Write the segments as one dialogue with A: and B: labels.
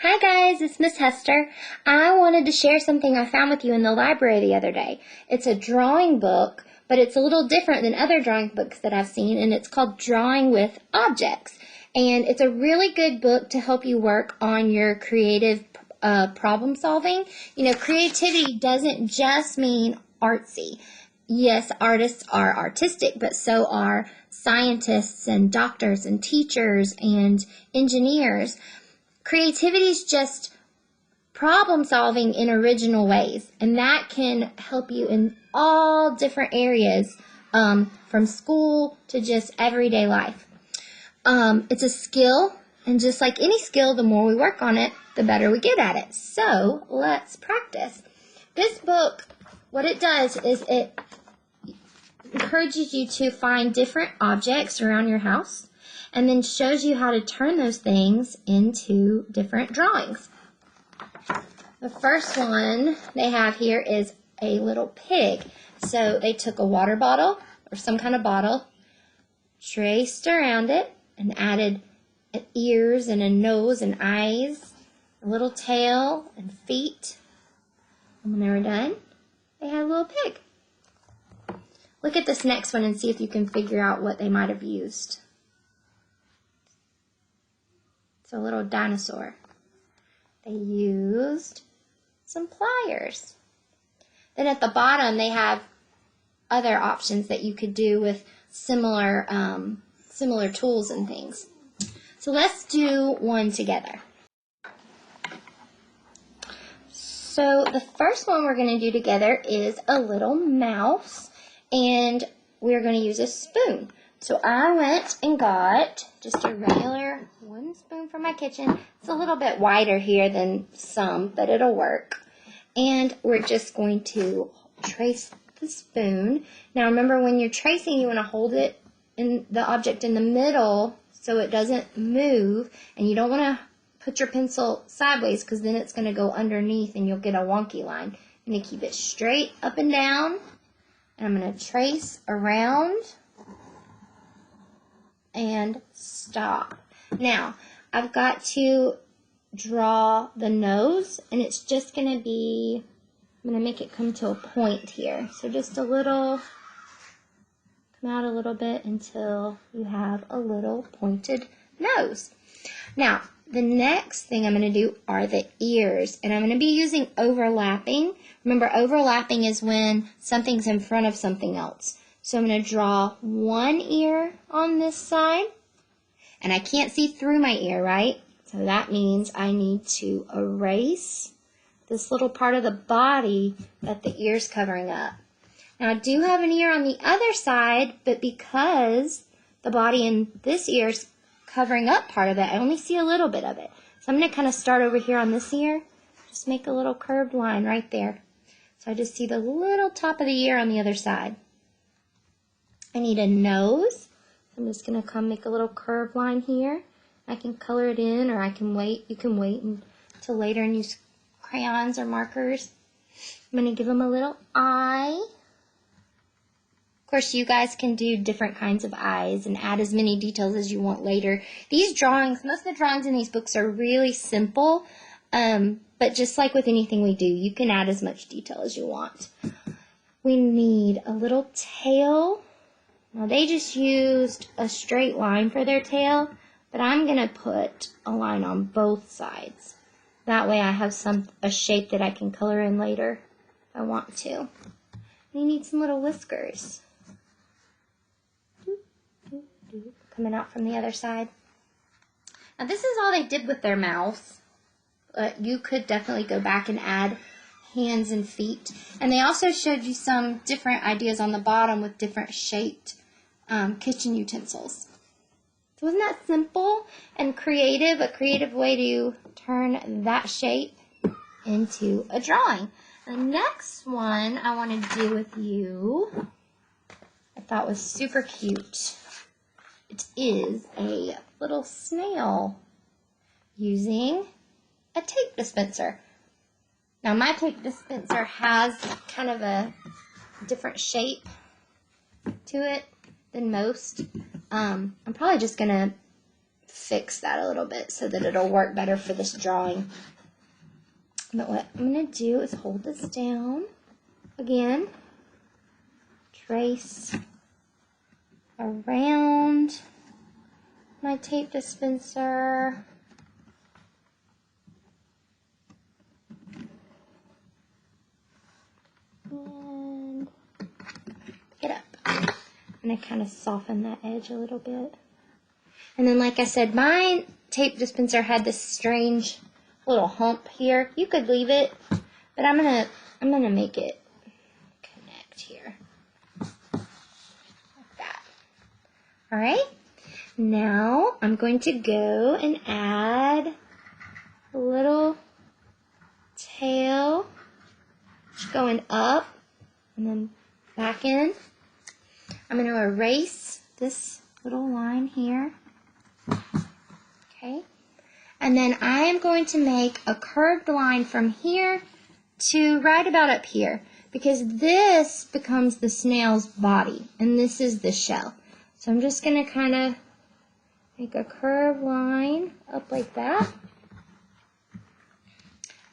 A: Hi guys, it's Miss Hester. I wanted to share something I found with you in the library the other day. It's a drawing book, but it's a little different than other drawing books that I've seen, and it's called Drawing with Objects. And it's a really good book to help you work on your creative problem solving. You know, creativity doesn't just mean artsy. Yes, artists are artistic, but so are scientists and doctors and teachers and engineers. Creativity is just problem solving in original ways, and that can help you in all different areas, from school to just everyday life. It's a skill, and just like any skill, the more we work on it, the better we get at it. So let's practice. This book, what it does is it encourages you to find different objects around your house, and then shows you how to turn those things into different drawings. The first one they have here is a little pig. So they took a water bottle or some kind of bottle, traced around it, and added ears and a nose and eyes, a little tail and feet. And when they were done, they had a little pig. Look at this next one and see if you can figure out what they might have used. It's a little dinosaur. They used some pliers. Then at the bottom, they have other options that you could do with similar tools and things. So let's do one together. So the first one we're going to do together is a little mouse, and we're going to use a spoon. So I went and got just a regular wooden spoon from my kitchen. It's a little bit wider here than some, but it'll work. And we're just going to trace the spoon. Now remember, when you're tracing, you want to hold it in the object in the middle so it doesn't move, and you don't want to put your pencil sideways because then it's going to go underneath and you'll get a wonky line. I'm going to keep it straight up and down, and I'm going to trace around and stop. Now, I've got to draw the nose, and it's just going to be, I'm going to make it come to a point here. So just a little, come out a little bit until you have a little pointed nose. Now, the next thing I'm going to do are the ears, and I'm going to be using overlapping. Remember, overlapping is when something's in front of something else. So I'm going to draw one ear on this side, and I can't see through my ear, right? So that means I need to erase this little part of the body that the ear's covering up. Now I do have an ear on the other side, but because the body in this ear is covering up part of it, I only see a little bit of it. So I'm going to kind of start over here on this ear, just make a little curved line right there. So I just see the little top of the ear on the other side. I need a nose. I'm just going to come make a little curved line here. I can color it in, or I can wait. You can wait until later and use crayons or markers. I'm going to give them a little eye. Of course, you guys can do different kinds of eyes and add as many details as you want later. These drawings, most of the drawings in these books are really simple, but just like with anything we do, you can add as much detail as you want. We need a little tail. Now they just used a straight line for their tail, but I'm going to put a line on both sides. That way I have a shape that I can color in later if I want to. You need some little whiskers coming out from the other side. Now this is all they did with their mouth, but you could definitely go back and add hands and feet. And they also showed you some different ideas on the bottom with different shaped kitchen utensils. So isn't that simple and creative? A creative way to turn that shape into a drawing. The next one I want to do with you, I thought was super cute. It is a little snail using a tape dispenser. Now my tape dispenser has kind of a different shape to it than most. I'm probably just going to fix that a little bit so that it'll work better for this drawing. But what I'm going to do is hold this down again, trace around my tape dispenser, and pick it up. I'm going to kind of soften that edge a little bit. And then, like I said, my tape dispenser had this strange little hump here. You could leave it, but I'm gonna make it connect here, like that. All right. Now I'm going to go and add a little tail going up and then back in. I'm going to erase this little line here. Okay. And then I am going to make a curved line from here to right about up here, because this becomes the snail's body and this is the shell. So I'm just going to kind of make a curved line up like that.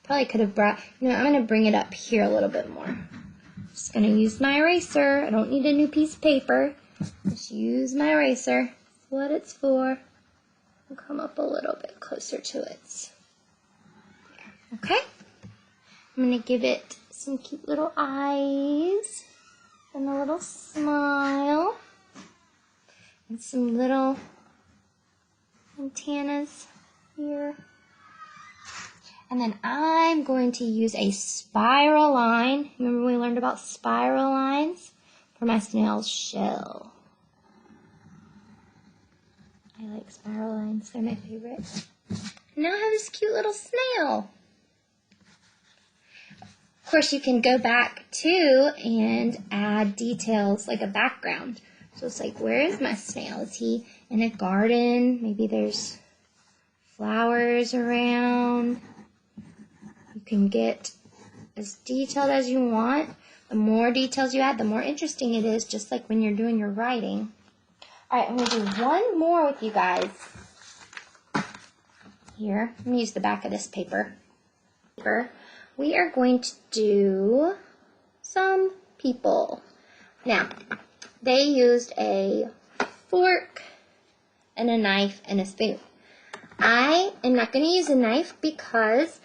A: Probably could have brought, I'm going to bring it up here a little bit more. Just going to use my eraser. I don't need a new piece of paper. Just use my eraser. That's what it's for. I'll come up a little bit closer to it. There. Okay. I'm going to give it some cute little eyes and a little smile and some little antennas here. And then I'm going to use a spiral line. Remember we learned about spiral lines for my snail's shell. I like spiral lines. They're my favorite. Now I have this cute little snail. Of course, you can go back too and add details like a background. So it's like, where is my snail? Is he in a garden? Maybe there's flowers around. You can get as detailed as you want. The more details you add, the more interesting it is, just like when you're doing your writing. All right, I'm going to do one more with you guys. Here, I'm going to use the back of this paper. We are going to do some people. Now, they used a fork and a knife and a spoon. I am not going to use a knife because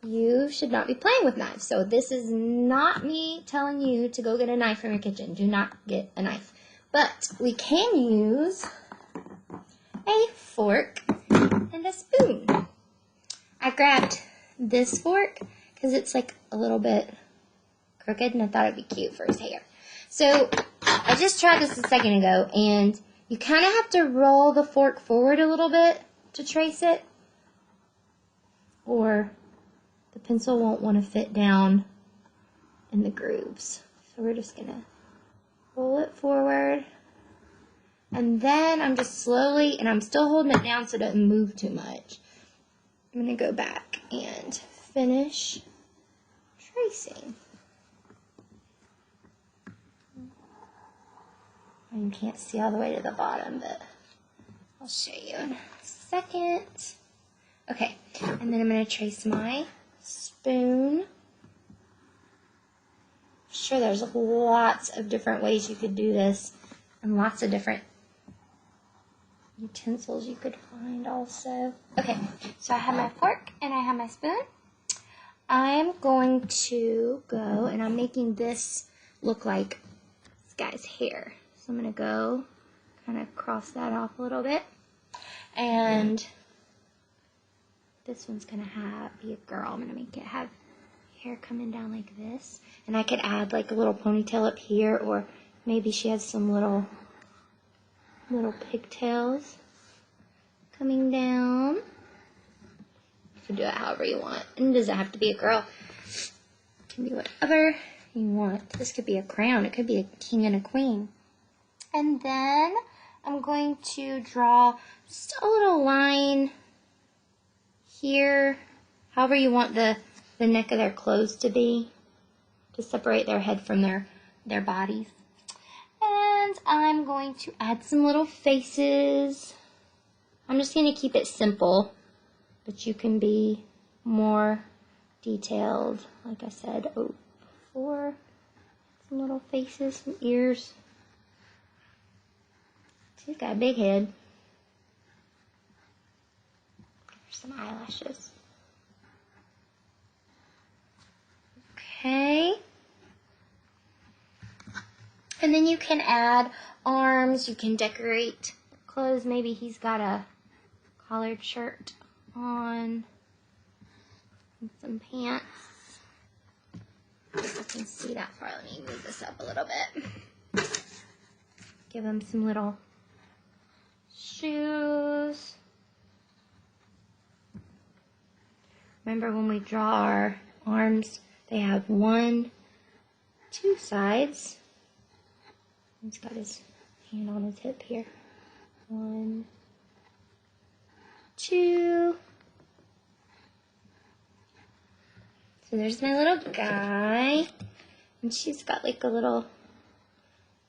A: you should not be playing with knives. So this is not me telling you to go get a knife from your kitchen. Do not get a knife. But we can use a fork and a spoon. I grabbed this fork because it's like a little bit crooked and I thought it'd be cute for his hair. So I just tried this a second ago, and you kind of have to roll the fork forward a little bit to trace it, or the pencil won't want to fit down in the grooves. So we're just going to roll it forward, and then I'm just slowly, and I'm still holding it down so it doesn't move too much. I'm going to go back and finish tracing. You can't see all the way to the bottom, but I'll show you in a second. Okay, and then I'm going to trace my spoon. I'm sure there's lots of different ways you could do this, and lots of different utensils you could find also. Okay, so I have my fork and I have my spoon. I'm going to go, and I'm making this look like this guy's hair. So I'm going to go kind of cross that off a little bit. And this one's going to be a girl. I'm going to make it have hair coming down like this. And I could add like a little ponytail up here, or maybe she has some little pigtails coming down. You can do it however you want. And it doesn't have to be a girl. It can be whatever you want. This could be a crown. It could be a king and a queen. And then I'm going to draw just a little line here, however you want the neck of their clothes to be, to separate their head from their bodies. And I'm going to add some little faces I'm just going to keep it simple, but you can be more detailed. Like I said, before, some little faces, some ears. She's got a big head. Some eyelashes. Okay. And then you can add arms. You can decorate clothes. Maybe he's got a collared shirt on and some pants. If I can see that far. Let me move this up a little bit. Give him some little shoes. Remember when we draw our arms, they have 1, 2 sides. He's got his hand on his hip here. 1, 2. So there's my little guy. And she's got like a little,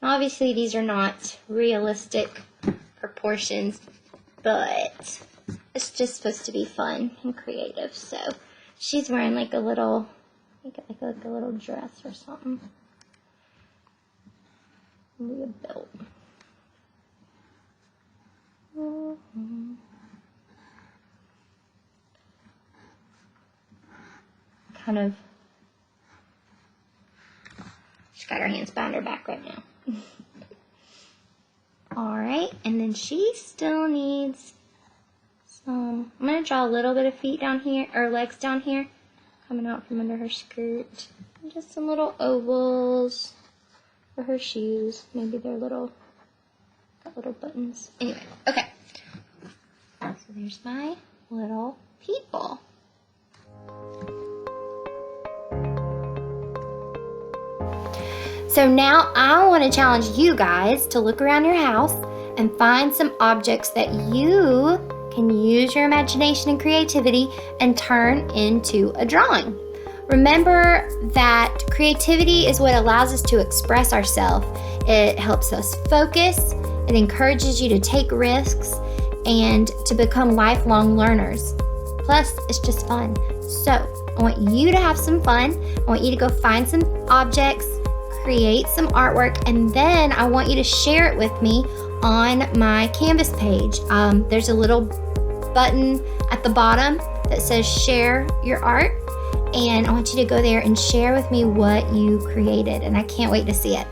A: obviously these are not realistic proportions, but it's just supposed to be fun and creative. So she's wearing like a little, like a little dress or something. Maybe a belt. Kind of, she's got her hands behind her back right now. Alright, and then she still needs some, I'm going to draw a little bit of feet down here, or legs down here, coming out from under her skirt. And just some little ovals for her shoes. Maybe they're got little buttons. Anyway, okay. So there's my little people. So now I want to challenge you guys to look around your house and find some objects that you can use your imagination and creativity and turn into a drawing. Remember that creativity is what allows us to express ourselves. It helps us focus, it encourages you to take risks, and to become lifelong learners. Plus, it's just fun. So, I want you to have some fun. I want you to go find some objects, create some artwork, and then I want you to share it with me on my Canvas page. There's a little button at the bottom that says share your art, and I want you to go there and share with me what you created, and I can't wait to see it.